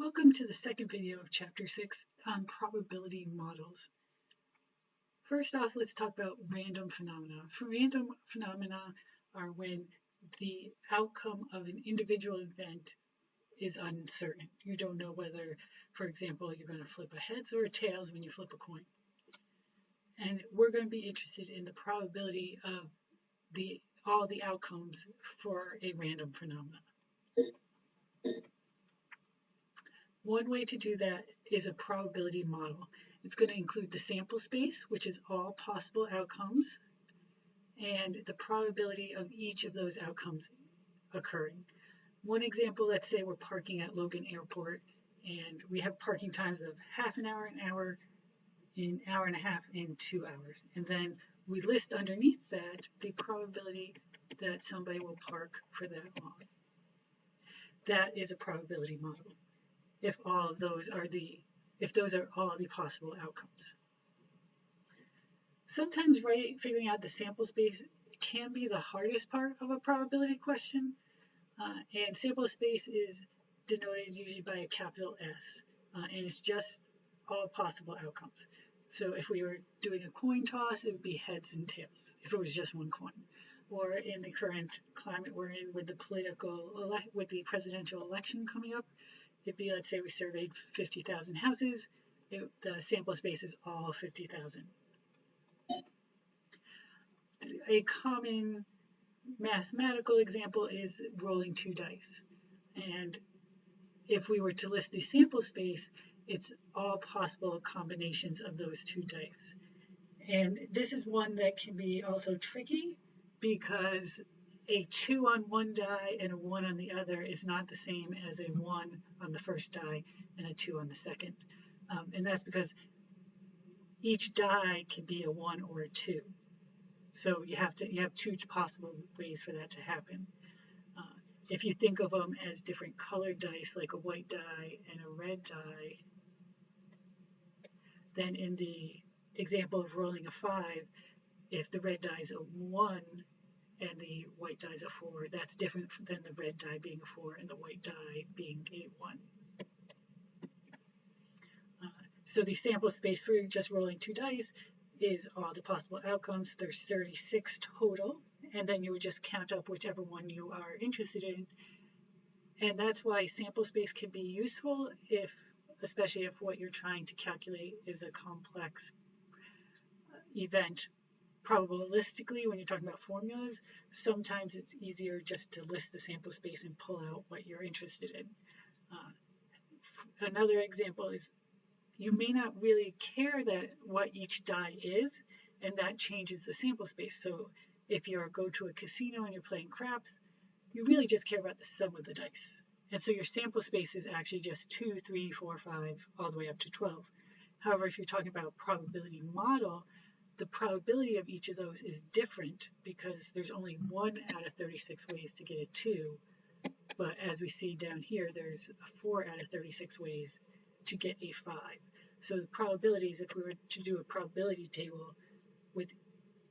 Welcome to the second video of Chapter 6 on probability models. First off, let's talk about random phenomena. For random phenomena are when the outcome of an individual event is uncertain. You don't know whether, for example, you're going to flip a heads or a tails when you flip a coin. And we're going to be interested in the probability of all the outcomes for a random phenomena. One way to do that is a probability model. It's going to include the sample space, which is all possible outcomes, and the probability of each of those outcomes occurring. One example, let's say we're parking at Logan Airport, and we have parking times of half an hour, an hour and a half, and 2 hours. And then we list underneath that the probability that somebody will park for that long. That is a probability model. If those are all the possible outcomes. Sometimes figuring out the sample space can be the hardest part of a probability question, and sample space is denoted usually by a capital S, and it's just all possible outcomes. So if we were doing a coin toss, it would be heads and tails if it was just one coin. Or in the current climate we're in with the presidential election coming up, it'd be, let's say we surveyed 50,000 houses, the sample space is all 50,000. A common mathematical example is rolling 2 dice. And if we were to list the sample space, it's all possible combinations of those 2 dice. And this is one that can be also tricky because a 2 on one die and a 1 on the other is not the same as a 1 on the first die and a 2 on the second. And that's because each die can be a 1 or a 2. So you have 2 possible ways for that to happen. If you think of them as different colored dice, like a white die and a red die, then in the example of rolling a 5, if the red die is a 1, and the white die is a 4, that's different than the red die being a 4 and the white die being a 1. So the sample space for just rolling 2 dice is all the possible outcomes. There's 36 total, and then you would just count up whichever one you are interested in. And that's why sample space can be useful especially if what you're trying to calculate is a complex event. Probabilistically, when you're talking about formulas, sometimes it's easier just to list the sample space and pull out what you're interested in. Another example is you may not really care what each die is, and that changes the sample space. So if you go to a casino and you're playing craps, you really just care about the sum of the dice. And so your sample space is actually just 2, 3, 4, 5, all the way up to 12. However, if you're talking about a probability model, the probability of each of those is different because there's only 1 out of 36 ways to get a 2. But as we see down here, there's 4 out of 36 ways to get a 5. So the probabilities, if we were to do a probability table with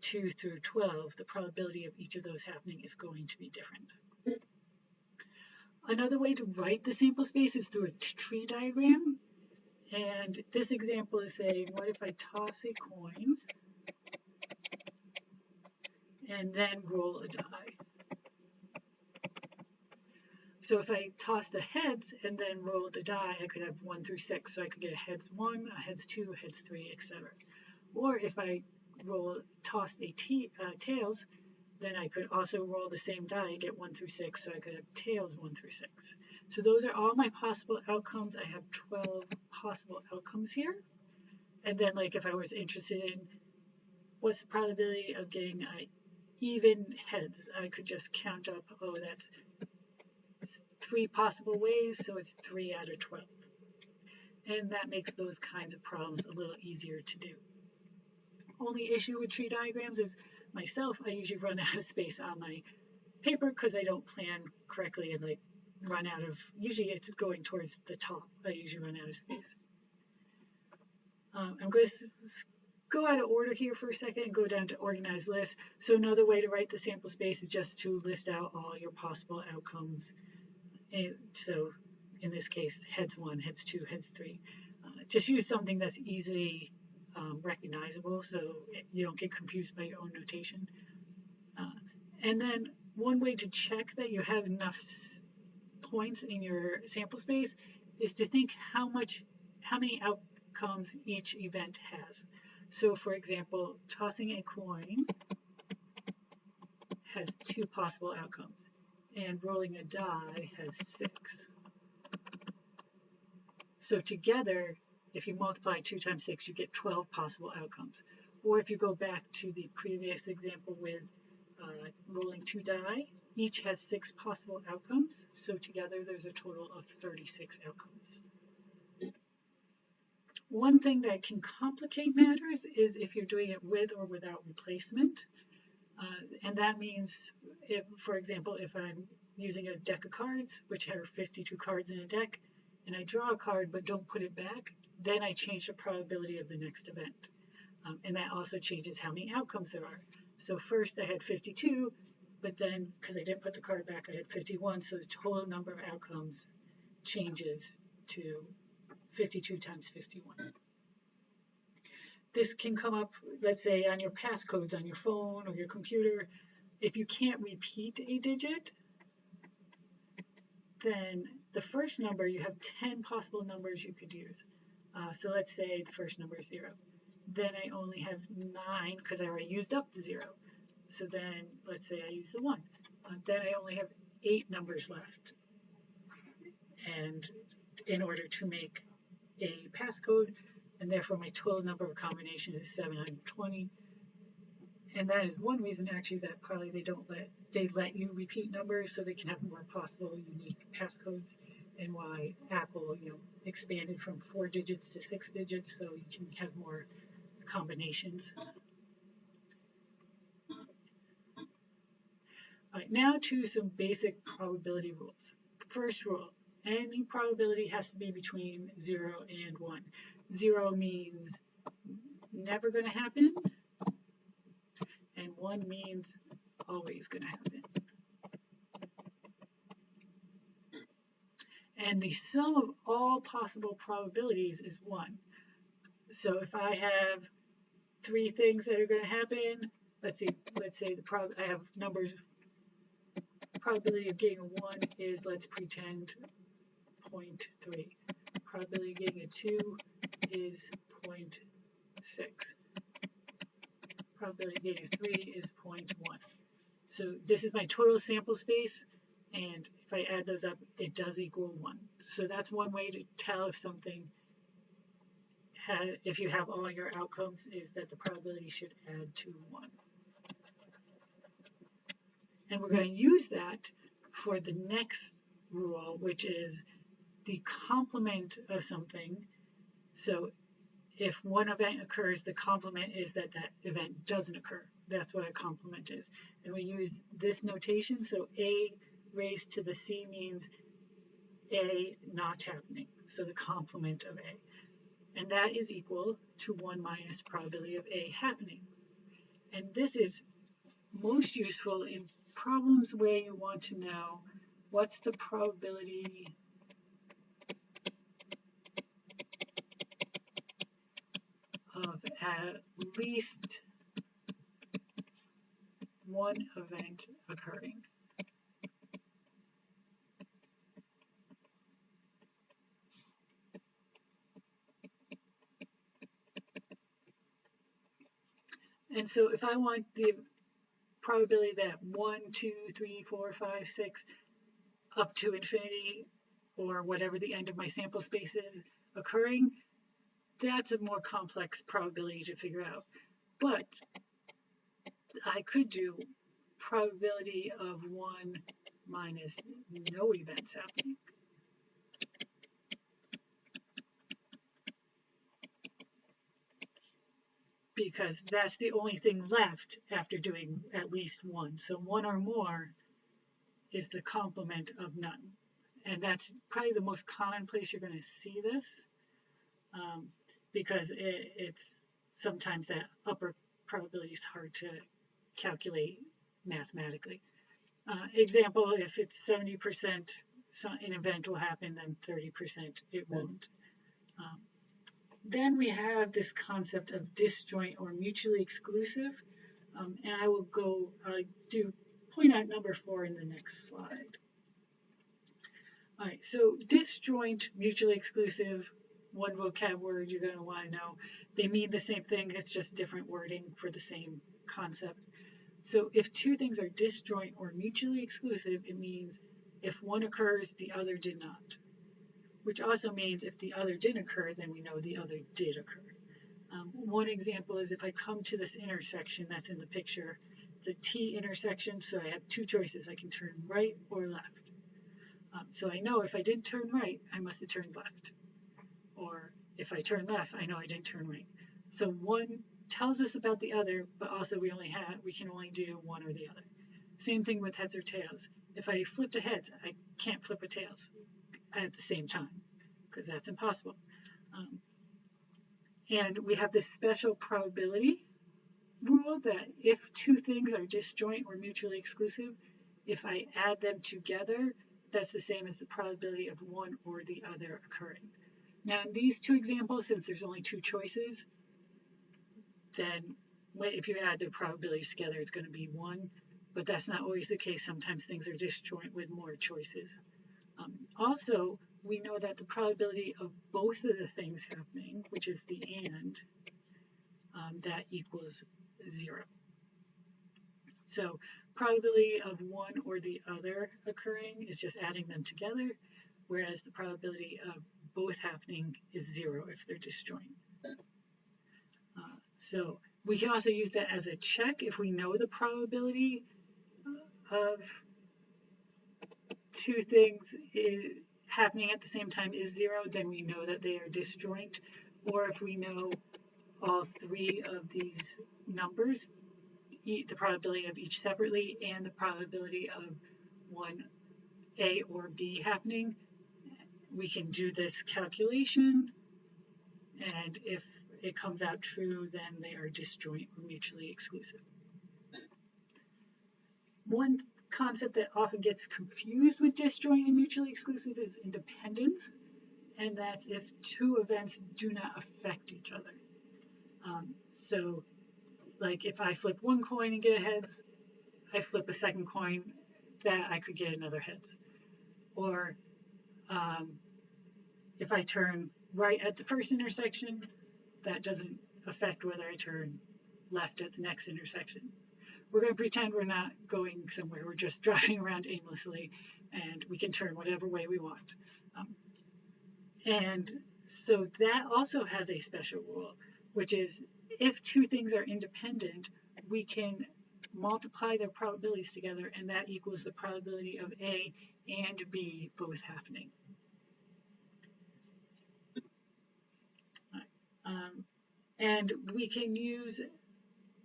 2 through 12, the probability of each of those happening is going to be different. Another way to write the sample space is through a tree diagram. And this example is saying, what if I toss a coin and then roll a die? So if I tossed a heads and then rolled a die, I could have 1 through 6. So I could get a heads 1, a heads 2, a heads 3, etc. Or if I tossed a tails, then I could also roll the same die and get 1 through 6. So I could have tails 1 through 6. So those are all my possible outcomes. I have 12 possible outcomes here. And then, like, if I was interested in what's the probability of getting even heads, I could just count up, oh, that's 3 possible ways, so it's 3 out of 12. And that makes those kinds of problems a little easier to do. Only issue with tree diagrams is myself, I usually run out of space on my paper because I don't plan correctly and run out of, usually it's going towards the top, I usually run out of space. I'm going to go out of order here for a second and go down to organized lists. So another way to write the sample space is just to list out all your possible outcomes. And so in in this case, heads 1, heads 2, heads 3. Just use something that's easily recognizable so you don't get confused by your own notation. And then one way to check that you have enough points in your sample space is to think how many outcomes each event has. So for example, tossing a coin has 2 possible outcomes, and rolling a die has 6. So together, if you multiply 2 times 6, you get 12 possible outcomes. Or if you go back to the previous example with rolling 2 die, each has 6 possible outcomes. So together, there's a total of 36 outcomes. One thing that can complicate matters is if you're doing it with or without replacement. And that means, for example, if I'm using a deck of cards, which have 52 cards in a deck, and I draw a card but don't put it back, then I change the probability of the next event. And that also changes how many outcomes there are. So first I had 52, but then because I didn't put the card back, I had 51, so the total number of outcomes changes to 52 times 51. This can come up, let's say, on your passcodes on your phone or your computer. If you can't repeat a digit, then the first number, you have 10 possible numbers you could use. So let's say the first number is 0. Then I only have 9 because I already used up the 0. So then let's say I use the 1. Then I only have 8 numbers left. And in order to make a passcode, and therefore my total number of combinations is 720. And that is one reason actually that probably they let you repeat numbers so they can have more possible unique passcodes, and why Apple expanded from 4 digits to 6 digits so you can have more combinations. All right, now to some basic probability rules. First rule, any probability has to be between 0 and 1. 0 means never going to happen, and 1 means always going to happen. And the sum of all possible probabilities is 1. So if I have 3 things that are going to happen, let's say I have numbers. Probability of getting a 1 is, let's pretend, 0.3. Probability of getting a 2 is 0.6. Probability of getting a 3 is 0.1. So this is my total sample space, and if I add those up, it does equal 1. So that's one way to tell if something if you have all your outcomes, is that the probability should add to 1. And we're going to use that for the next rule, which is the complement of something. So if one event occurs, the complement is that that event doesn't occur. That's what a complement is. And we use this notation. So A raised to the C means A not happening. So the complement of A. And that is equal to 1 minus probability of A happening. And this is most useful in problems where you want to know what's the probability of at least one event occurring. And so if I want the probability that 1, 2, 3, 4, 5, 6, up to infinity, or whatever the end of my sample space is, occurring, that's a more complex probability to figure out. But I could do probability of 1 minus no events happening. Because that's the only thing left after doing at least 1. So 1 or more is the complement of none. And that's probably the most common place you're going to see this, because it's sometimes that upper probability is hard to calculate mathematically. Example, if it's 70% an event will happen, then 30% it won't. Then we have this concept of disjoint or mutually exclusive, and I will point out number 4 in the next slide. All right, so disjoint, mutually exclusive, one vocab word you're going to want to know. They mean the same thing, it's just different wording for the same concept. So if two things are disjoint or mutually exclusive, it means if one occurs, the other did not. Which also means if the other didn't occur, then we know the other did occur. One example is if I come to this intersection that's in the picture, it's a T intersection, so I have two choices. I can turn right or left. So I know if I didn't turn right, I must have turned left. Or if I turn left, I know I didn't turn right. So one tells us about the other, but also we can only do one or the other. Same thing with heads or tails. If I flipped a heads, I can't flip a tails at the same time, because that's impossible. And we have this special probability rule that if two things are disjoint or mutually exclusive, if I add them together, that's the same as the probability of one or the other occurring. Now in these two examples, since there's only two choices, then if you add the probabilities together, it's going to be 1, but that's not always the case. Sometimes things are disjoint with more choices. Also, we know that the probability of both of the things happening, which is the and, that equals 0. So probability of one or the other occurring is just adding them together, whereas the probability of both happening is 0 if they're disjoint. So we can also use that as a check. If we know the probability of two things happening at the same time is 0, then we know that they are disjoint. Or if we know all three of these numbers, the probability of each separately and the probability of one A or B happening, we can do this calculation, and if it comes out true, then they are disjoint or mutually exclusive. One concept that often gets confused with disjoint and mutually exclusive is independence, and that's if two events do not affect each other. So like if I flip one coin and get a heads, I flip a second coin, that I could get another heads. Or if I turn right at the first intersection, that doesn't affect whether I turn left at the next intersection. We're going to pretend we're not going somewhere, we're just driving around aimlessly, and we can turn whatever way we want. And so that also has a special rule, which is if two things are independent, we can multiply their probabilities together, and that equals the probability of A and B both happening. And we can use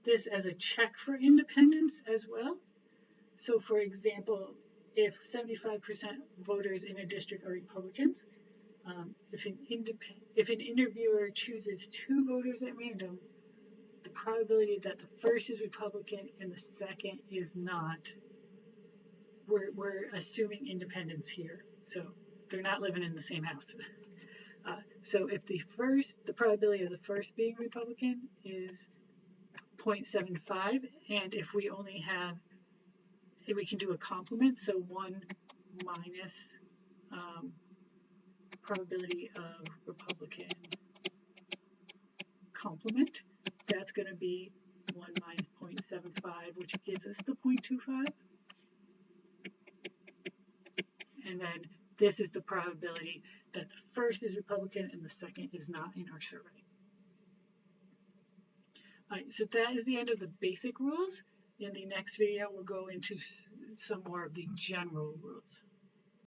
this as a check for independence as well. So for example, if 75% voters in a district are Republicans, if an interviewer chooses two voters at random, the probability that the first is Republican and the second is not, we're assuming independence here. So they're not living in the same house. So if the probability of the first being Republican is 0.75, and if we only have, we can do a complement, so 1 minus probability of Republican complement, that's going to be 1 minus 0.75, which gives us the 0.25. And then this is the probability that the first is Republican and the second is not in our survey. All right, so that is the end of the basic rules. In the next video, we'll go into some more of the general rules.